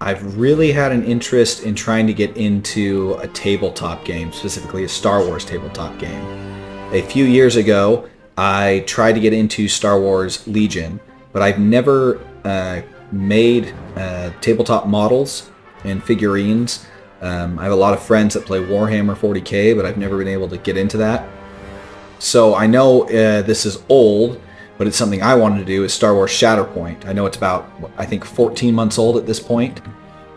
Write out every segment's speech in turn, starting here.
I've really had an interest in trying to get into a tabletop game, specifically a Star Wars tabletop game. A few years ago, I tried to get into Star Wars Legion, but I've never made tabletop models and figurines. I have a lot of friends that play Warhammer 40k, but I've never been able to get into that. So I know this is old, but it's something I wanted to do, is Star Wars Shatterpoint. I know it's about, I think, 14 months old at this point.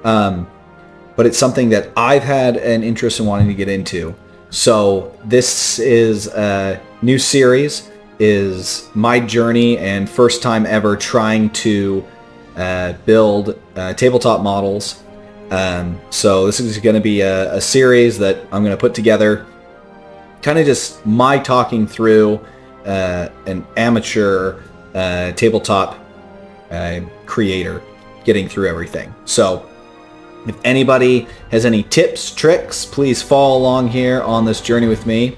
But it's something that I've had an interest in wanting to get into. So this is a new series, is my journey and first time ever trying to build tabletop models. So this is going to be a series that I'm going to put together, kind of just my talking through an amateur tabletop creator getting through everything. So if anybody has any tips, tricks, please follow along here on this journey with me.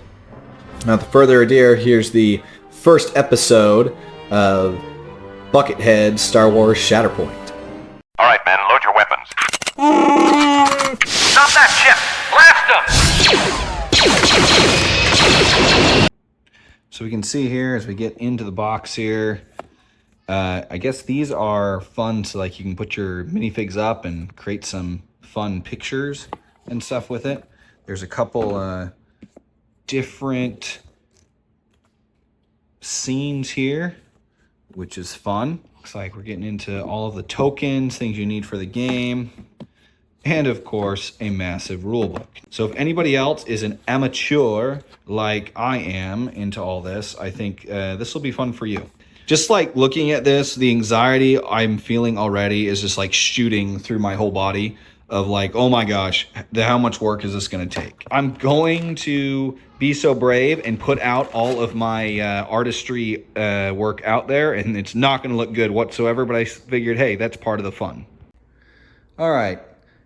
Now, without further ado, here's the first episode of Buckethead Star Wars Shatterpoint. All right, men, load your weapons. Stop that ship! Blast them! So we can see here as we get into the box here, I guess these are fun, so like you can put your minifigs up and create some fun pictures and stuff with it. There's a couple different scenes here, which is fun. Looks like we're getting into all of the tokens, things you need for the game, and of course a massive rule book. So if anybody else is an amateur like I am into all this, I think this will be fun for you. Just like looking at this, the anxiety I'm feeling already is just like shooting through my whole body of like, oh my gosh, how much work is this going to take? I'm going to be so brave and put out all of my artistry work out there, and it's not going to look good whatsoever, but I figured, hey, that's part of the fun. All right,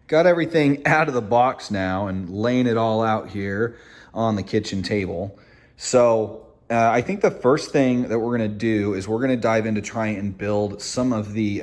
got everything out of the box now and laying it all out here on the kitchen table. So I think the first thing that we're going to do is we're going to dive into trying and build some of the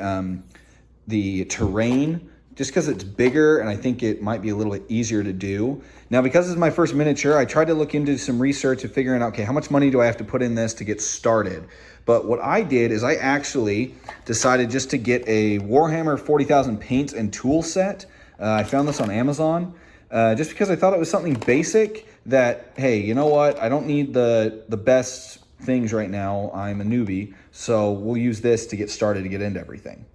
terrain, just because it's bigger and I think it might be a little bit easier to do. Now, because this is my first miniature, I tried to look into some research and figuring out, okay, how much money do I have to put in this to get started? But what I did is I actually decided just to get a Warhammer 40,000 paints and tool set. I found this on Amazon just because I thought it was something basic that, hey, you know what? I don't need the best things right now. I'm a newbie, so we'll use this to get started, to get into everything.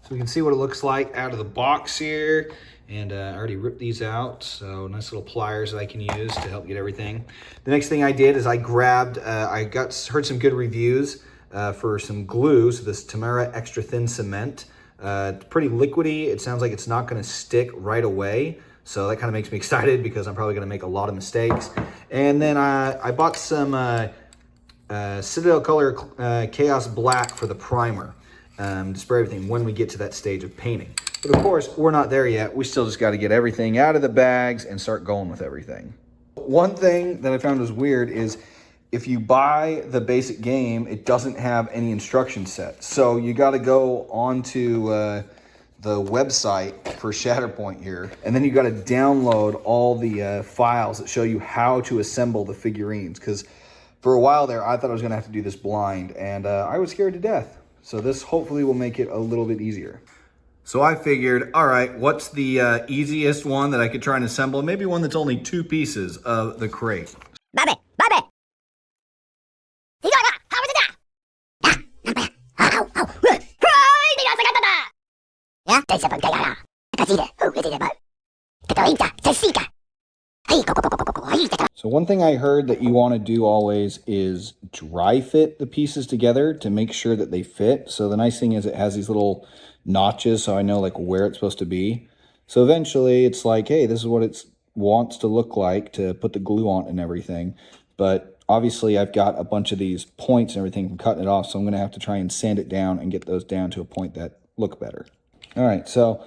So we can see what it looks like out of the box here, and I already ripped these out, so nice little pliers that I can use to help get everything. The next thing I did is I grabbed, heard some good reviews for some glue, so this Tamara Extra Thin Cement. It's pretty liquidy. It sounds like it's not going to stick right away. So that kind of makes me excited because I'm probably going to make a lot of mistakes. And then I bought some Citadel Color Chaos Black for the primer to spray everything when we get to that stage of painting. But of course, we're not there yet. We still just got to get everything out of the bags and start going with everything. One thing that I found was weird is if you buy the basic game, it doesn't have any instruction set. So you got to go onto the website for Shatterpoint here, and then you got to download all the files that show you how to assemble the figurines, because for a while there I thought I was going to have to do this blind, and I was scared to death. So this hopefully will make it a little bit easier. So I figured, all right, what's the easiest one that I could try and assemble? Maybe one that's only 2 pieces of the crate. So one thing I heard that you want to do always is dry fit the pieces together to make sure that they fit. So the nice thing is it has these little notches, so I know like where it's supposed to be. So eventually it's like, hey, this is what it wants to look like to put the glue on and everything. But obviously I've got a bunch of these points and everything from cutting it off, so I'm going to have to try and sand it down and get those down to a point that look better. All right, so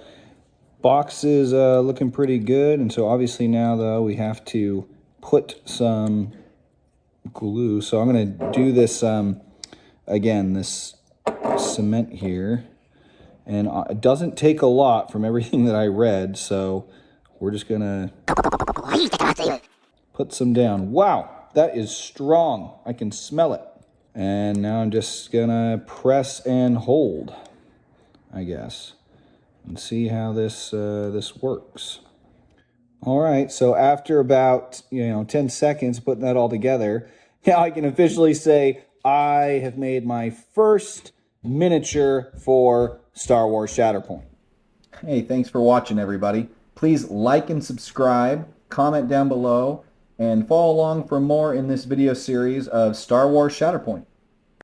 box is looking pretty good, and so obviously now though we have to put some glue. So I'm going to do this again, this cement here, And it doesn't take a lot from everything that I read, so we're just gonna put some down. Wow, that is strong. I can smell it. And now I'm just gonna press and hold, I guess, and see how this works. All right, so after about 10 seconds putting that all together, now I can officially say I have made my first miniature for Star Wars Shatterpoint. Hey, thanks for watching, everybody. Please like and subscribe, comment down below, and follow along for more in this video series of Star Wars Shatterpoint.